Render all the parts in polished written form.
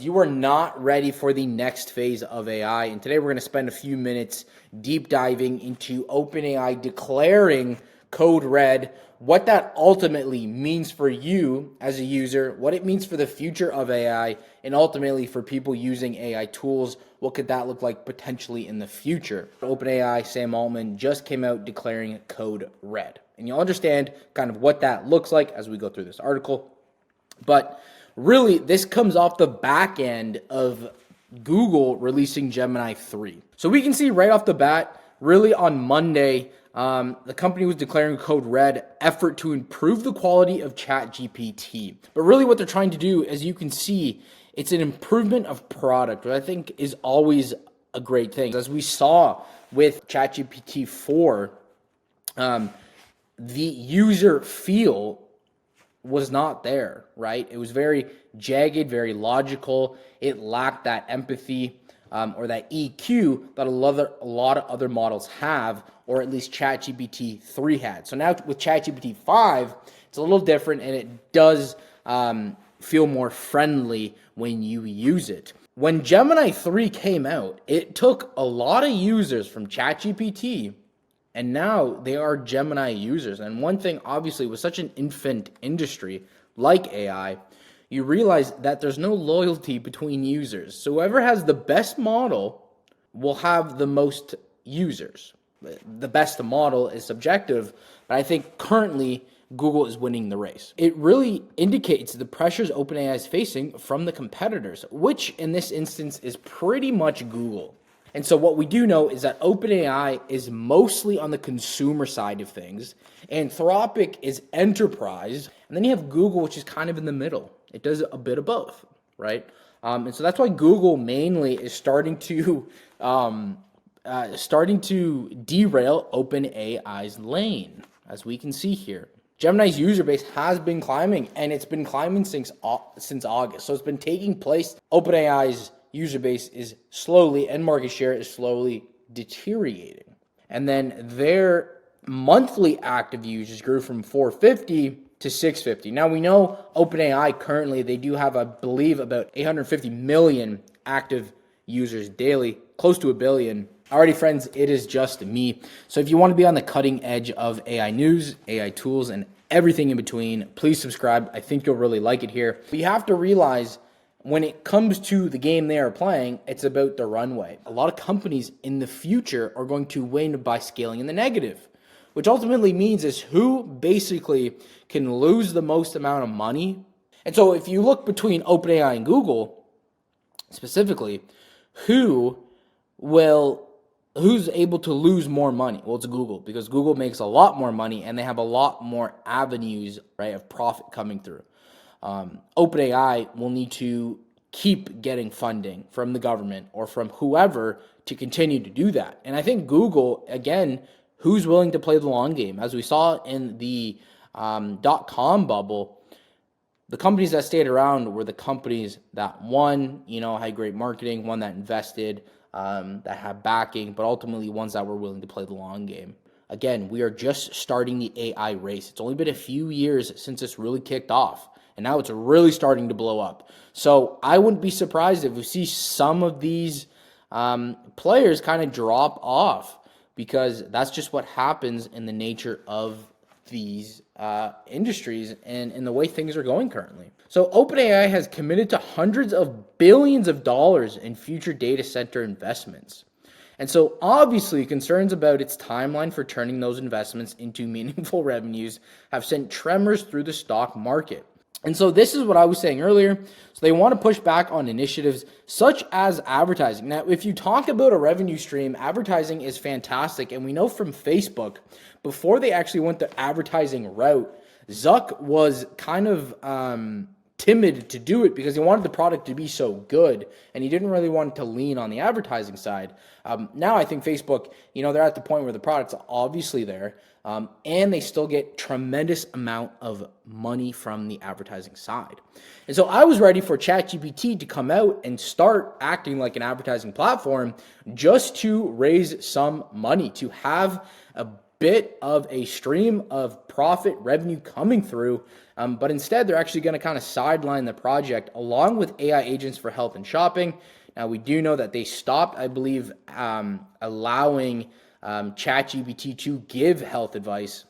You are not ready for the next phase of AI, and today we're going to spend a few minutes deep diving into OpenAI declaring code red, what that ultimately means for you as a user, what it means for the future of AI, and ultimately for people using AI tools, what could that look like potentially in the future. OpenAI, Sam Altman just came out declaring code red, and you'll understand kind of what that looks like as we go through this article. But really, this comes off the back end of Google releasing Gemini 3. So we can see right off the bat, really on Monday, the company was declaring code red, effort to improve the quality of ChatGPT. But really what they're trying to do, as you can see, it's an improvement of product, which I think is always a great thing. As we saw with ChatGPT 4, the user feel was not there, right? It was very jagged, very logical. It lacked that empathy or that EQ that a lot of other models have, or at least ChatGPT 3 had. So now with ChatGPT 5, it's a little different, and it does feel more friendly when you use it. When Gemini 3 came out, it took a lot of users from ChatGPT, and now they are Gemini users. And one thing, obviously, with such an infant industry like AI, you realize that there's no loyalty between users. So whoever has the best model will have the most users. The best model is subjective, but I think currently Google is winning the race. It really indicates the pressures OpenAI is facing from the competitors, which in this instance is pretty much Google. And so what we do know is that OpenAI is mostly on the consumer side of things, Anthropic is enterprise, and then you have Google, which is kind of in the middle. It does a bit of both, right? And so that's why Google mainly is starting to derail OpenAI's lane, as we can see here. Gemini's user base has been climbing, and it's been climbing since August. So it's been taking place. OpenAI's user base is slowly, and market share is slowly deteriorating. And then their monthly active users grew from 450 to 650. Now we know OpenAI currently, they do have, I believe, about 850 million active users daily, close to a billion. Alrighty, friends, it is just me. So if you want to be on the cutting edge of AI news, AI tools, and everything in between, please subscribe. I think you'll really like it here. But you have to realize, when it comes to the game they are playing, it's about the runway. A lot of companies in the future are going to win by scaling in the negative, which ultimately means is who basically can lose the most amount of money. And so if you look between OpenAI and Google, specifically, who's able to lose more money? Well, it's Google, because Google makes a lot more money and they have a lot more avenues, right, of profit coming through. OpenAI will need to keep getting funding from the government or from whoever to continue to do that. And I think Google, again, who's willing to play the long game? As we saw in the .com bubble, the companies that stayed around were the companies that won, had great marketing, one that invested, that had backing, but ultimately ones that were willing to play the long game. Again, we are just starting the AI race. It's only been a few years since this really kicked off, and now it's really starting to blow up. So I wouldn't be surprised if we see some of these players kind of drop off, because that's just what happens in the nature of these industries and in the way things are going currently. So OpenAI has committed to hundreds of billions of dollars in future data center investments. And so obviously concerns about its timeline for turning those investments into meaningful revenues have sent tremors through the stock market. And so this is what I was saying earlier. So they want to push back on initiatives such as advertising. Now, if you talk about a revenue stream, advertising is fantastic. And we know from Facebook, before they actually went the advertising route, Zuck was kind of timid to do it because he wanted the product to be so good, and he didn't really want to lean on the advertising side. Now I think Facebook, they're at the point where the product's obviously there, and they still get tremendous amount of money from the advertising side. And so I was ready for ChatGPT to come out and start acting like an advertising platform just to raise some money, to have a bit of a stream of profit revenue coming through, but instead they're actually going to kind of sideline the project along with AI agents for health and shopping. Now, we do know that they stopped, I believe, allowing ChatGPT to give health advice,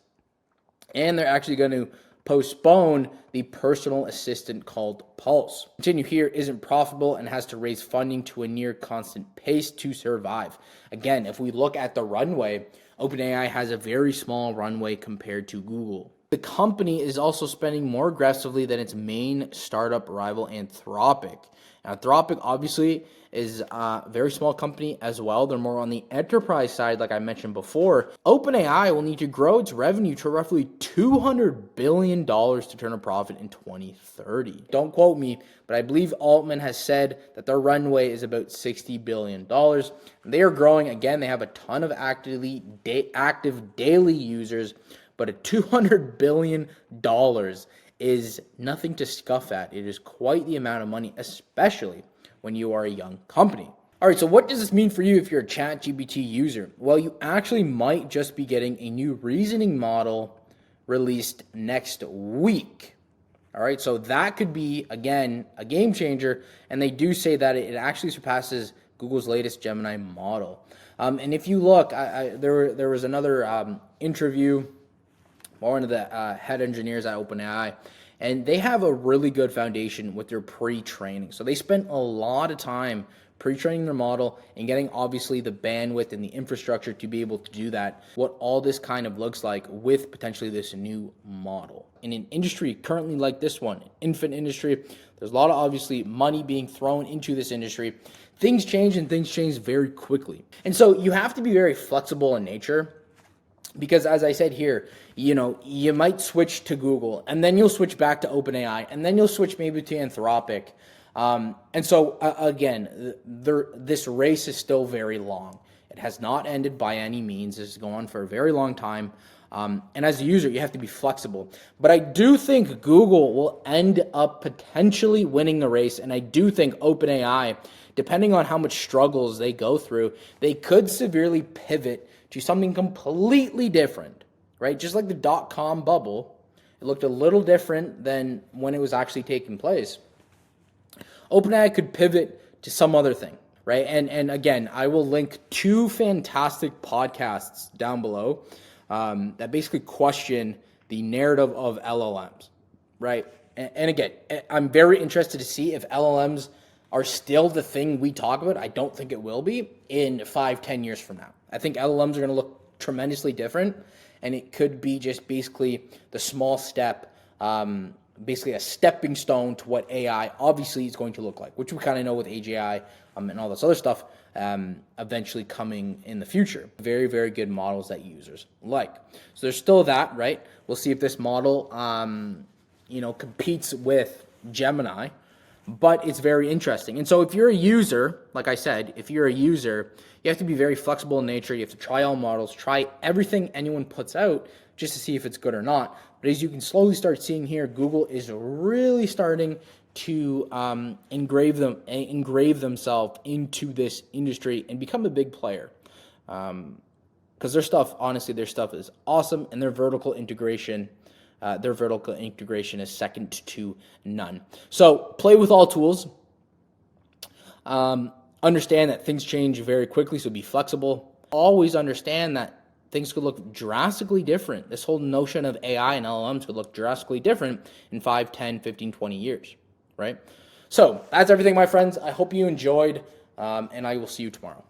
and they're actually going to postpone the personal assistant called Pulse. Continue here isn't profitable and has to raise funding to a near constant pace to survive. Again, if we look at the runway, OpenAI has a very small runway compared to Google. The company is also spending more aggressively than its main startup rival, Anthropic. Now, Anthropic obviously is a very small company as well. They're more on the enterprise side, like I mentioned before. OpenAI will need to grow its revenue to roughly $200 billion to turn a profit in 2030. Don't quote me, but I believe Altman has said that their runway is about $60 billion. They are growing. Again, they have a ton of active daily users, but a $200 billion is nothing to scoff at. It is quite the amount of money, especially when you are a young company. All right, so what does this mean for you if you're a ChatGPT user? Well, you actually might just be getting a new reasoning model released next week. All right, so that could be, again, a game changer, and they do say that it actually surpasses Google's latest Gemini model. And if you look, there was another interview, one of the head engineers at OpenAI, and they have a really good foundation with their pre-training. So they spent a lot of time pre-training their model and getting obviously the bandwidth and the infrastructure to be able to do that, what all this kind of looks like with potentially this new model. In an industry currently like this one, infant industry, there's a lot of obviously money being thrown into this industry. Things change and things change very quickly. And so you have to be very flexible in nature. Because as I said here, you might switch to Google, and then you'll switch back to OpenAI, and then you'll switch maybe to Anthropic. And so, again, this race is still very long. It has not ended by any means. This is going on for a very long time. And as a user, you have to be flexible. But I do think Google will end up potentially winning the race, and I do think OpenAI, depending on how much struggles they go through, they could severely pivot to something completely different, right? Just like the dot-com bubble, it looked a little different than when it was actually taking place. OpenAI could pivot to some other thing, right? And again, I will link 2 fantastic podcasts down below that basically question the narrative of LLMs, right? And again, I'm very interested to see if LLMs are still the thing we talk about. I don't think it will be in 5-10 years from now. I think LLMs are going to look tremendously different, and it could be just basically the small step, basically a stepping stone to what AI obviously is going to look like, which we kind of know with AGI and all this other stuff eventually coming in the future. Very, very good models that users like. So there's still that, right? We'll see if this model, competes with Gemini. But it's very interesting. And so if you're a user, like I said, if you're a user, you have to be very flexible in nature. You have to try all models, try everything anyone puts out just to see if it's good or not. But as you can slowly start seeing here, Google is really starting to engrave themselves into this industry and become a big player. Because their stuff is awesome, and their vertical integration is second to none. So play with all tools. Understand that things change very quickly, so be flexible. Always understand that things could look drastically different. This whole notion of AI and LLMs could look drastically different in 5, 10, 15, 20 years, right? So that's everything, my friends. I hope you enjoyed, and I will see you tomorrow.